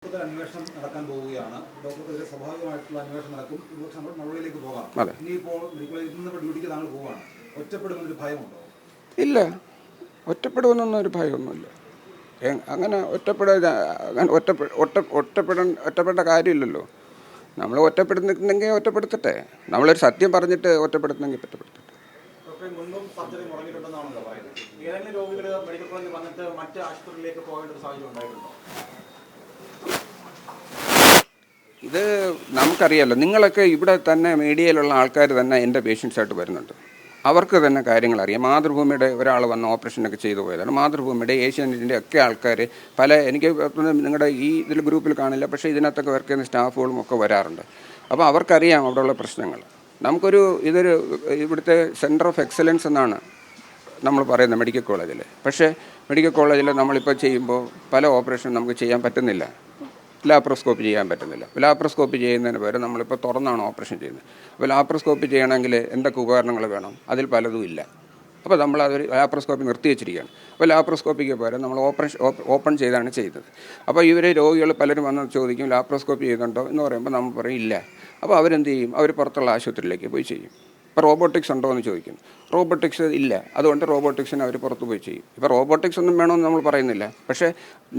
ഡോക്ടറുടെ അന്വേഷണം നടക്കാൻ പോവുകയാണ്. ഡോക്ടർക്കെതിരെ സ്വാഭാവികമായിട്ടുള്ള അന്വേഷണം നടക്കും. നമ്മൾ നടപടിയിലേക്ക് പോകാം. ഇനിയിപ്പോൾ മെഡിക്കൽ ഡ്യൂട്ടിക്ക് താങ്കൾ പോവുകയാണ്. ഒറ്റപ്പെടുമെന്നൊരു ഭയമുണ്ടോ? ഇല്ല, ഒറ്റപ്പെടുമെന്നൊന്നും ഒരു ഭയമൊന്നുമില്ല. അങ്ങനെ ഒറ്റപ്പെട്ട കാര്യമില്ലല്ലോ. നമ്മൾ ഒറ്റപ്പെടുന്നെങ്കിൽ ഒറ്റപ്പെടുത്തട്ടെ. നമ്മളൊരു സത്യം പറഞ്ഞിട്ട് ഒറ്റപ്പെടുത്തുന്നെങ്കിൽ ഒറ്റപ്പെടുത്തട്ടെ. ഇത് നമുക്കറിയാമല്ലോ. നിങ്ങളൊക്കെ ഇവിടെ തന്നെ മീഡിയയിലുള്ള ആൾക്കാർ തന്നെ എൻ്റെ പേഷ്യൻസായിട്ട് വരുന്നുണ്ട്. അവർക്ക് തന്നെ കാര്യങ്ങൾ അറിയാം. മാതൃഭൂമിയുടെ ഒരാൾ വന്ന് ഓപ്പറേഷനൊക്കെ ചെയ്തു പോയതാണ്. മാതൃഭൂമിയുടെ, ഏഷ്യാനെറ്റിൻ്റെ ഒക്കെ ആൾക്കാർ എനിക്ക് നിങ്ങളുടെ ഈ ഇതിൽ ഗ്രൂപ്പിൽ കാണില്ല, പക്ഷേ ഇതിനകത്തൊക്കെ വർക്ക് ചെയ്യുന്ന സ്റ്റാഫുകളും ഒക്കെ വരാറുണ്ട്. അപ്പോൾ അവർക്കറിയാം അവിടെയുള്ള പ്രശ്നങ്ങൾ. ഇതൊരു ഇവിടുത്തെ സെൻറ്റർ ഓഫ് എക്സലൻസ് എന്നാണ് നമ്മൾ പറയുന്നത് മെഡിക്കൽ കോളേജിൽ. പക്ഷേ മെഡിക്കൽ കോളേജിൽ നമ്മളിപ്പോൾ ചെയ്യുമ്പോൾ പല ഓപ്പറേഷൻ നമുക്ക് ചെയ്യാൻ പറ്റുന്നില്ല. ലാപ്രോസ്കോപ്പി ചെയ്യാൻ പറ്റുന്നില്ല. ലാപ്രോസ്കോപ്പി ചെയ്യുന്നതിന് പകരം നമ്മളിപ്പോൾ തുറന്നാണ് ഓപ്പറേഷൻ ചെയ്യുന്നത്. അപ്പോൾ ലാപ്രോസ്കോപ്പി ചെയ്യണമെങ്കിൽ എന്തൊക്കെ ഉപകരണങ്ങൾ വേണം? അതിൽ പലതും ഇല്ല. അപ്പോൾ നമ്മളതൊരു ലാപ്രോസ്കോപ്പി നിർത്തി വെച്ചിരിക്കുകയാണ്. അപ്പോൾ ലാപ്രോസ്കോപ്പിക്ക് പകരം നമ്മൾ ഓപ്പൺ ചെയ്താണ് ചെയ്തത്. അപ്പോൾ രോഗികൾ പലരും വന്ന് ചോദിക്കും ലാപ്രോസ്കോപ്പി ചെയ്യുന്നുണ്ടോ എന്ന് പറയുമ്പോൾ നമ്മൾ പറയും ഇല്ല. അപ്പോൾ അവരെന്ത് ചെയ്യും? അവർ പുറത്തുള്ള ആശുപത്രിയിലേക്ക് പോയി ചെയ്യും. ഇപ്പോൾ റോബോട്ടിക്സ് ഉണ്ടോ എന്ന് ചോദിക്കും. റോബോട്ടിക്സ് ഇല്ല, അതുകൊണ്ട് റോബോട്ടിക്സിന് അവർ പുറത്ത് പോയി ചെയ്യും. ഇപ്പോൾ റോബോട്ടിക്സ് ഒന്നും വേണമെന്ന് നമ്മൾ പറയുന്നില്ല. പക്ഷേ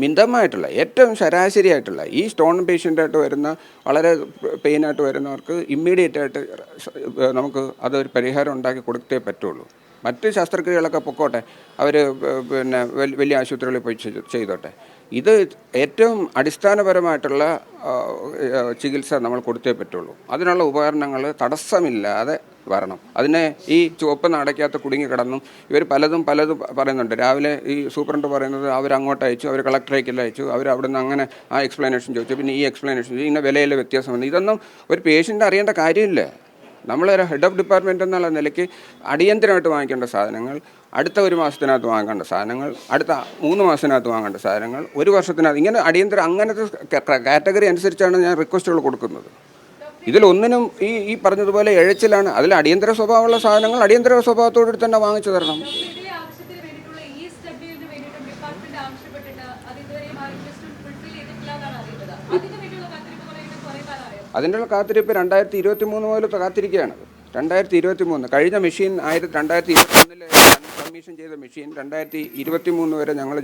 മിതമായിട്ടുള്ള, ഏറ്റവും ശരാശരിയായിട്ടുള്ള ഈ സ്റ്റോൺ പേഷ്യൻ്റായിട്ട് വരുന്ന, വളരെ പെയിനായിട്ട് വരുന്നവർക്ക് ഇമ്മീഡിയറ്റായിട്ട് നമുക്ക് അതൊരു പരിഹാരം ഉണ്ടാക്കി കൊടുത്തേ പറ്റുള്ളൂ. മറ്റ് ശസ്ത്രക്രിയകളൊക്കെ പൊക്കോട്ടെ, അവർ വലിയ ആശുപത്രികളിൽ പോയി ചെയ്തോട്ടെ. ഇത് ഏറ്റവും അടിസ്ഥാനപരമായിട്ടുള്ള ചികിത്സ നമ്മൾ കൊടുത്തേ പറ്റുള്ളൂ. അതിനുള്ള ഉപകരണങ്ങൾ തടസ്സമില്ലാതെ വരണം. അതിനെ ഈ ചുവപ്പ് നടക്കാത്ത കുടുങ്ങി കിടന്നും പലതും പറയുന്നുണ്ട്. രാവിലെ ഈ സൂപ്രണ്ട് പറയുന്നത് അവരങ്ങോട്ട് അയച്ചു, അവർ കളക്ടറേക്കിൽ അയച്ചു, അവിടുന്ന് അങ്ങനെ ആ എക്സ്പ്ലനേഷൻ ചോദിച്ചു, പിന്നെ ഈ എക്സ്പ്ലനേഷൻ ചോദിച്ചു, ഇങ്ങനെ വിലയിലെ വ്യത്യാസമുണ്ട്. ഇതൊന്നും ഒരു പേഷ്യൻ്റ് അറിയേണ്ട കാര്യമില്ല. നമ്മളൊരു ഹെഡ് ഓഫ് ഡിപ്പാർട്ട്മെൻറ്റ് എന്നുള്ള നിലയ്ക്ക് അടിയന്തരമായിട്ട് വാങ്ങിക്കേണ്ട സാധനങ്ങൾ, അടുത്ത 1 മാസത്തിനകത്ത് വാങ്ങേണ്ട സാധനങ്ങൾ, അടുത്ത 3 മാസത്തിനകത്ത് വാങ്ങേണ്ട സാധനങ്ങൾ, 1 വർഷത്തിനകത്ത്, ഇങ്ങനെ അടിയന്തരം അങ്ങനത്തെ കാറ്റഗറി അനുസരിച്ചാണ് ഞാൻ റിക്വസ്റ്റുകൾ കൊടുക്കുന്നത്. ഇതിലൊന്നിനും ഈ പറഞ്ഞതുപോലെ എഴച്ചിലാണ്. അതിൽ അടിയന്തര സ്വഭാവമുള്ള സാധനങ്ങൾ അടിയന്തര സ്വഭാവത്തോട് തന്നെ വാങ്ങിച്ചു തരണം. അതിൻ്റെ കാത്തിരിപ്പ് 2023 മുതൽ കാത്തിരിക്കുകയാണ്. 2023 കഴിഞ്ഞ മെഷീൻ 2021 കമ്മീഷൻ ചെയ്ത മെഷീൻ 2023 വരെ ഞങ്ങൾ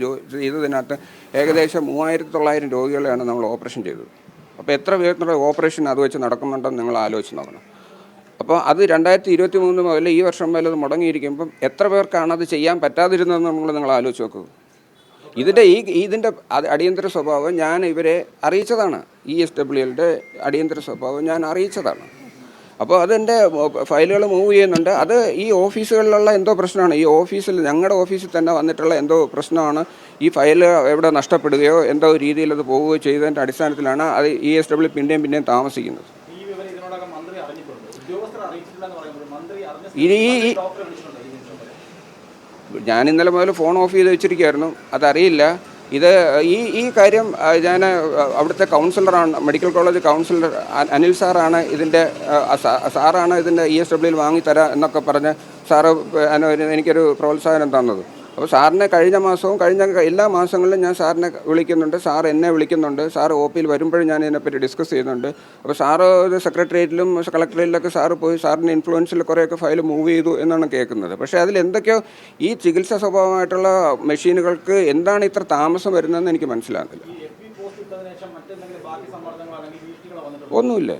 ചെയ്തതിനകത്ത് ഏകദേശം 3900 രോഗികളെയാണ് നമ്മൾ ഓപ്പറേഷൻ ചെയ്തത്. അപ്പോൾ എത്ര പേരുടെ ഓപ്പറേഷൻ അത് വെച്ച് നടക്കുന്നുണ്ടെന്ന് നിങ്ങൾ ആലോചിച്ച് നോക്കണം. അപ്പോൾ അത് 2023 മുതൽ ഈ വർഷം വരെ അത് മുടങ്ങിയിരിക്കുമ്പം എത്ര പേർക്കാണ് അത് ചെയ്യാൻ പറ്റാതിരുന്നതെന്ന് നിങ്ങൾ ആലോചിച്ച് നോക്കൂ. ഇതിൻ്റെ അടിയന്തര സ്വഭാവം ഞാൻ ഇവരെ അറിയിച്ചതാണ്. ESWLയുടെ അടിയന്തര സ്വഭാവം ഞാൻ അറിയിച്ചതാണ്. അപ്പോൾ അതെൻ്റെ ഫയലുകൾ മൂവ് ചെയ്യുന്നുണ്ട്. അത് ഈ ഓഫീസുകളിലുള്ള എന്തോ പ്രശ്നമാണ്. ഈ ഓഫീസിൽ, ഞങ്ങളുടെ ഓഫീസിൽ തന്നെ വന്നിട്ടുള്ള എന്തോ പ്രശ്നമാണ്. ഈ ഫയൽ എവിടെ നഷ്ടപ്പെടുകയോ എന്തോ രീതിയിൽ അത് പോവുകയോ ചെയ്തതിൻ്റെ അടിസ്ഥാനത്തിലാണ് അത് ESW പിന്നെയും താമസിക്കുന്നത്. ഞാൻ ഇന്നലെ മുതൽ ഫോൺ ഓഫ് ചെയ്ത് വെച്ചിരിക്കുകയായിരുന്നു, അതറിയില്ല. ഈ കാര്യം ഞാൻ അവിടുത്തെ കൗൺസിലറാണ്, മെഡിക്കൽ കോളേജ് കൗൺസിലർ അനിൽ സാറാണ് ഇതിൻ്റെ ESWയിൽ വാങ്ങിത്തരാം എന്നൊക്കെ പറഞ്ഞ് സാറ് എനിക്കൊരു പ്രോത്സാഹനം തന്നത്. അപ്പോൾ സാറിനെ കഴിഞ്ഞ മാസവും കഴിഞ്ഞ എല്ലാ മാസങ്ങളിലും ഞാൻ സാറിനെ വിളിക്കുന്നുണ്ട്, സാർ എന്നെ വിളിക്കുന്നുണ്ട്. സാറ് OPയിൽ വരുമ്പോഴും ഞാൻ ഇതിനെപ്പറ്റി ഡിസ്കസ് ചെയ്യുന്നുണ്ട്. അപ്പോൾ സാറ് സെക്രട്ടേറിയറ്റിലും കളക്ടറേറ്റിലൊക്കെ സാറ് പോയി സാറിൻ്റെ ഇൻഫ്ലുവൻസിൽ കുറേയൊക്കെ ഫയൽ മൂവ് ചെയ്തു എന്നാണ് കേൾക്കുന്നത്. പക്ഷേ അതിലെന്തൊക്കെയോ ഈ ചികിത്സാ സ്വഭാവമായിട്ടുള്ള മെഷീനുകൾക്ക് എന്താണ് ഇത്ര താമസം വരുന്നതെന്ന് എനിക്ക് മനസ്സിലാകുന്നില്ല. ഒന്നുമില്ല.